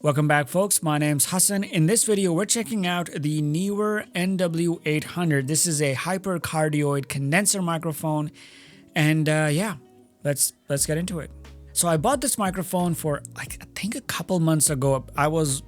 Welcome back, folks. My name's Hassan. In this video, we're checking out the Neewer NW-800. This is a hypercardioid condenser microphone, and yeah, let's get into it. So I bought this microphone for I think a couple months ago. I was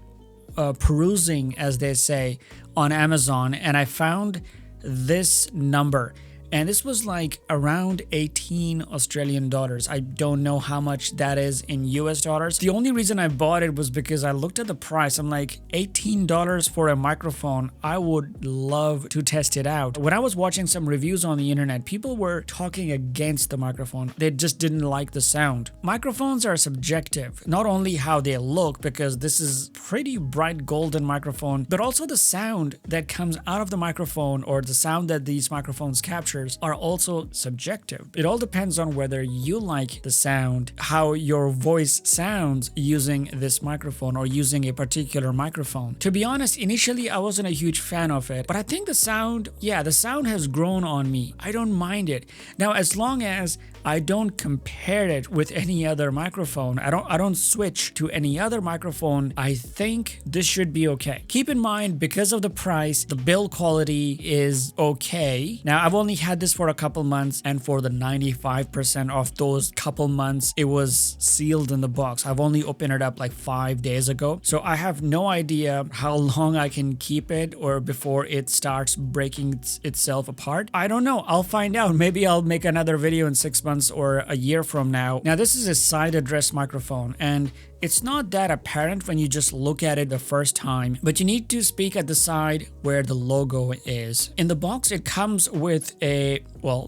perusing, as they say, on Amazon, and I found this number. And this was like around 18 Australian dollars. I don't know how much that is in US dollars. The only reason I bought it was because I looked at the price. I'm like, $18 for a microphone. I would love to test it out. When I was watching some reviews on the internet, people were talking against the microphone. They just didn't like the sound. Microphones are subjective, not only how they look, because this is pretty bright golden microphone, but also the sound that comes out of the microphone, or the sound that these microphones capture, are also subjective. It all depends on whether you like the sound, how your voice sounds using this microphone or using a particular microphone. To be honest, initially I wasn't a huge fan of it, but I think the sound has grown on me. I don't mind it. Now, as long as I don't compare it with any other microphone, I don't switch to any other microphone, I think this should be okay. Keep in mind, because of the price, the build quality is okay. Now, I've only had this for a couple months, and for the 95% of those couple months, it was sealed in the box. I've only opened it up like 5 days ago, so I have no idea how long I can keep it or before it starts breaking itself apart. I don't know. I'll find out. Maybe I'll make another video in 6 months or a year from now. Now, this is a side address microphone, and it's not that apparent when you just look at it the first time, but you need to speak at the side where the logo is. In the box, it comes with the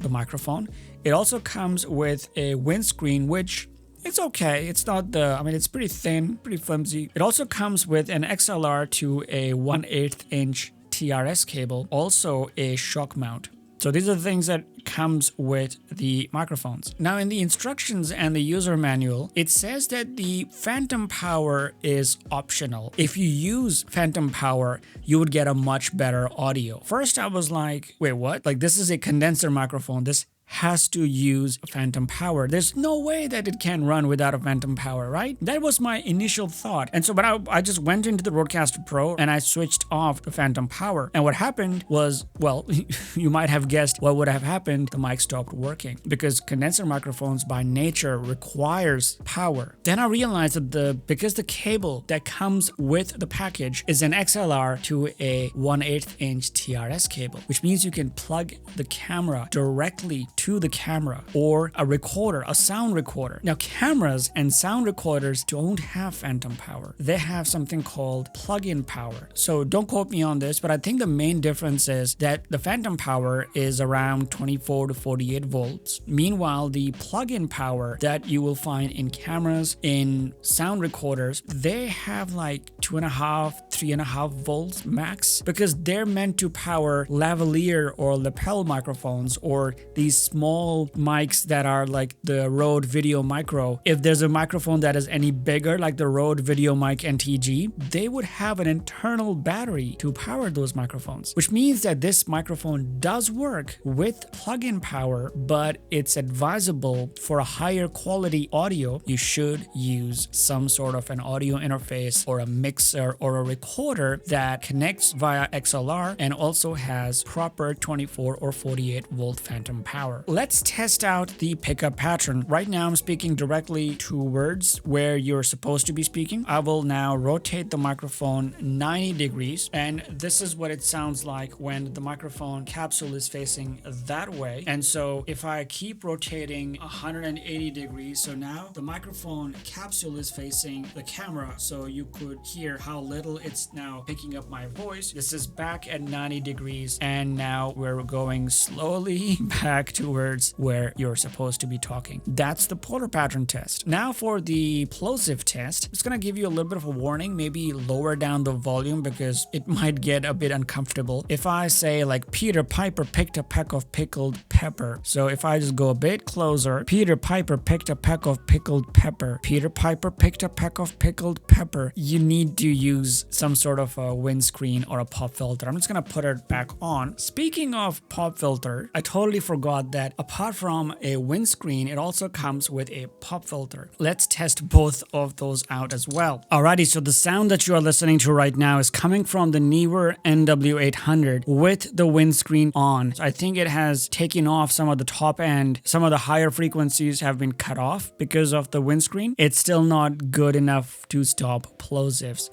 microphone. It also comes with a windscreen, which it's okay. It's not it's pretty thin, pretty flimsy. It also comes with an XLR to a 1/8 inch TRS cable, also a shock mount. So these are the things that comes with the microphones. Now, in the instructions and the user manual, it says that the phantom power is optional. If you use phantom power, you would get a much better audio. First, I was like, wait, what? Like, this is a condenser microphone. This has to use phantom power. There's no way that it can run without a phantom power, right? That was my initial thought. And so, but I just went into the Rodecaster Pro and I switched off the phantom power. And what happened was, well, you might have guessed what would have happened. The mic stopped working, because condenser microphones by nature requires power. Then I realized that because the cable that comes with the package is an XLR to a 1/8 inch TRS cable, which means you can plug the camera directly to the camera, or a recorder, a sound recorder. Now, cameras and sound recorders don't have phantom power. They have something called plug-in power. So don't quote me on this, but I think the main difference is that the phantom power is around 24 to 48 volts. Meanwhile, the plug-in power that you will find in cameras, in sound recorders, they have like 2.5, 3.5 volts max, because they're meant to power lavalier or lapel microphones, or these small mics that are like the Rode Video Micro. If there's a microphone that is any bigger, like the Rode Video Mic NTG, they would have an internal battery to power those microphones, which means that this microphone does work with plug-in power, but it's advisable for a higher quality audio. You should use some sort of an audio interface or a mixer or a recorder that connects via XLR and also has proper 24 or 48 volt phantom power. Let's test out the pickup pattern. Right now, I'm speaking directly towards where you're supposed to be speaking. I will now rotate the microphone 90 degrees, and this is what it sounds like when the microphone capsule is facing that way. And so if I keep rotating 180 degrees, so now the microphone capsule is facing the camera, so you could hear how little it's now picking up my voice. This is back at 90 degrees, and now we're going slowly back towards where you're supposed to be talking. That's the polar pattern test. Now for the plosive test, it's going to give you a little bit of a warning. Maybe lower down the volume because it might get a bit uncomfortable. If I say like, Peter Piper picked a peck of pickled pepper. So if I just go a bit closer, Peter Piper picked a peck of pickled pepper. Peter Piper picked a peck of pickled pepper. You need to use some sort of a windscreen or a pop filter. I'm just going to put it back on. Speaking of pop filter, I totally forgot that apart from a windscreen, it also comes with a pop filter. Let's test both of those out as well. Alrighty, so the sound that you are listening to right now is coming from the Neewer NW-800 with the windscreen on. I think it has taken off some of the top end. Some of the higher frequencies have been cut off because of the windscreen. It's still not good enough to stop plosives.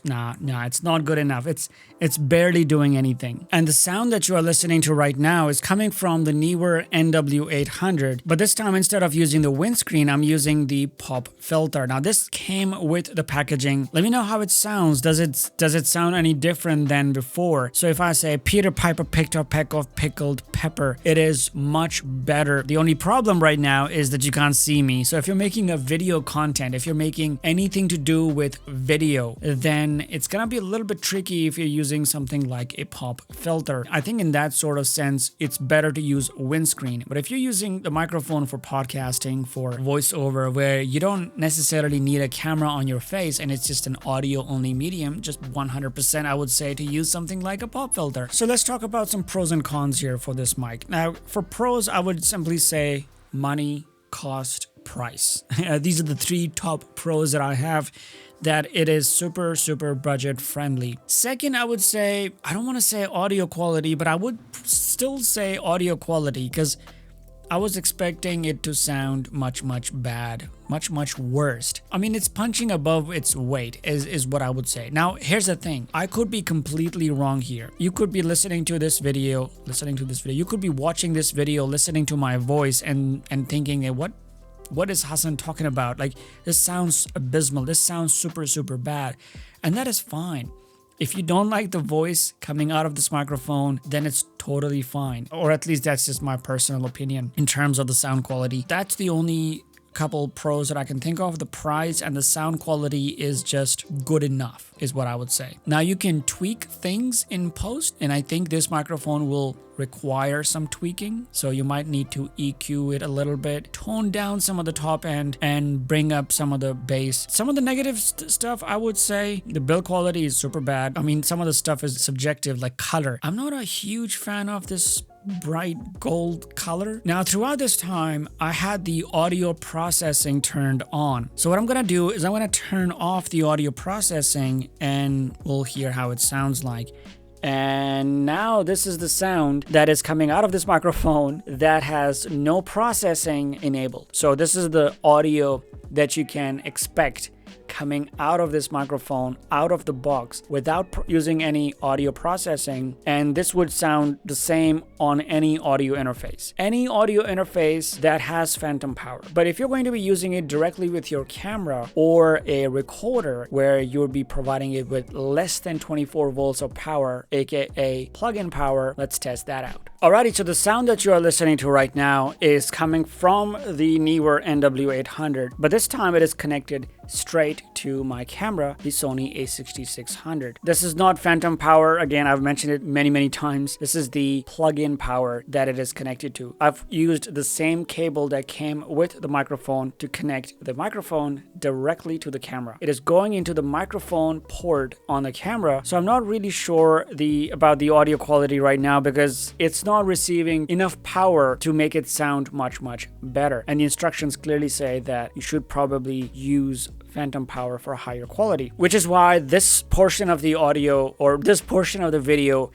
Nah, it's not good enough. It's barely doing anything. And the sound that you are listening to right now is coming from the Neewer NW-800, but this time instead of using the windscreen, I'm using the pop filter. Now this came with the packaging. Let me know how it sounds. Does it sound any different than before? So if I say Peter Piper picked a peck of pickled pepper, it is much better. The only problem right now is that you can't see me. So if you're making a video content, if you're making anything to do with video, then it's gonna be a little bit tricky if you're using something like a pop filter. I think in that sort of sense, it's better to use windscreen. But if you're using the microphone for podcasting, for voiceover, where you don't necessarily need a camera on your face and it's just an audio only medium, just 100% I would say to use something like a pop filter. So let's talk about some pros and cons here for this mic. Now for pros, I would simply say money, cost, price. These are the three top pros that I have, that it is super budget friendly. Second, I would say, I don't want to say audio quality, but I would still say audio quality because I was expecting it to sound much bad, much worse. I mean, it's punching above its weight is what I would say. Now, here's the thing. I could be completely wrong here. You could be listening to this video. You could be watching this video, listening to my voice and thinking, what is Hassan talking about? Like, this sounds abysmal. This sounds super bad. And that is fine. If you don't like the voice coming out of this microphone, then it's totally fine. Or at least that's just my personal opinion in terms of the sound quality. That's the only couple pros that I can think of. The price and the sound quality is just good enough, is what I would say. Now you can tweak things in post, and I think this microphone will require some tweaking. So you might need to EQ it a little bit, tone down some of the top end, and bring up some of the bass. Some of the negative stuff, I would say, the build quality is super bad. I mean, some of the stuff is subjective, like color. I'm not a huge fan of this bright gold color. Now throughout this time, I had the audio processing turned on. So what I'm gonna do is I'm gonna turn off the audio processing and we'll hear how it sounds like. And now this is the sound that is coming out of this microphone that has no processing enabled. So this is the audio that you can expect coming out of this microphone, out of the box, without using any audio processing. And this would sound the same on any audio interface. Any audio interface that has phantom power. But if you're going to be using it directly with your camera or a recorder where you'll be providing it with less than 24 volts of power, aka plug-in power, let's test that out. Alrighty, so the sound that you are listening to right now is coming from the Neewer NW-800, but this time it is connected straight to my camera, the Sony a6600. This is not phantom power. Again, I've mentioned it many times. This is the plug-in power that it is connected to. I've used the same cable that came with the microphone to connect the microphone directly to the camera. It is going into the microphone port on the camera, so I'm not really sure about the audio quality right now because it's not receiving enough power to make it sound much better. And the instructions clearly say that you should probably use phantom power for higher quality, which is why this portion of the audio or this portion of the video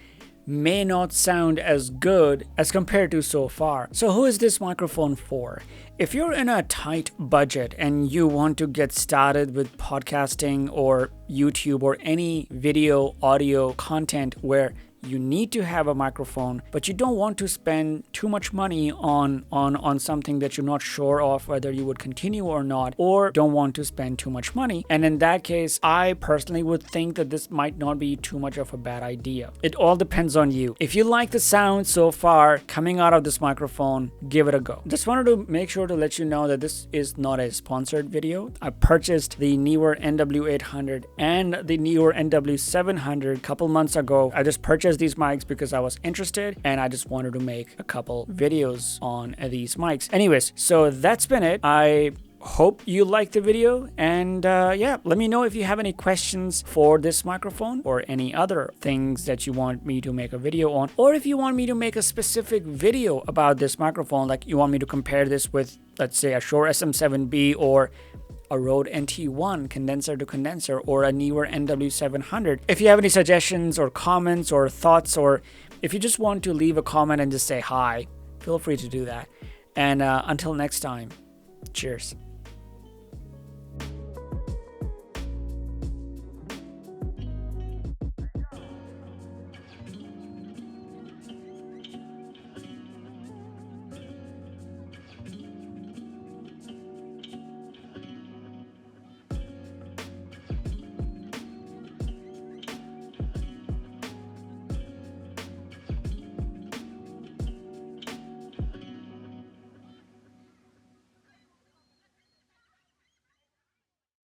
may not sound as good as compared to so far. So who is this microphone for? If you're in a tight budget and you want to get started with podcasting or YouTube or any video audio content where you need to have a microphone, but you don't want to spend too much money on something that you're not sure of whether you would continue or not, or don't want to spend too much money. And in that case, I personally would think that this might not be too much of a bad idea. It all depends on you. If you like the sound so far coming out of this microphone, give it a go. Just wanted to make sure to let you know that this is not a sponsored video. I purchased the Neewer NW-800 and the Neewer NW-700 a couple months ago. I just purchased these mics because I was interested and I just wanted to make a couple videos on these mics. Anyways, so that's been it. I hope you liked the video, and yeah, let me know if you have any questions for this microphone or any other things that you want me to make a video on, or if you want me to make a specific video about this microphone, like you want me to compare this with, let's say, a Shure SM7B or a Rode NT1 condenser to condenser, or a Neewer NW-700. If you have any suggestions or comments or thoughts, or if you just want to leave a comment and just say hi, feel free to do that. And until next time, cheers.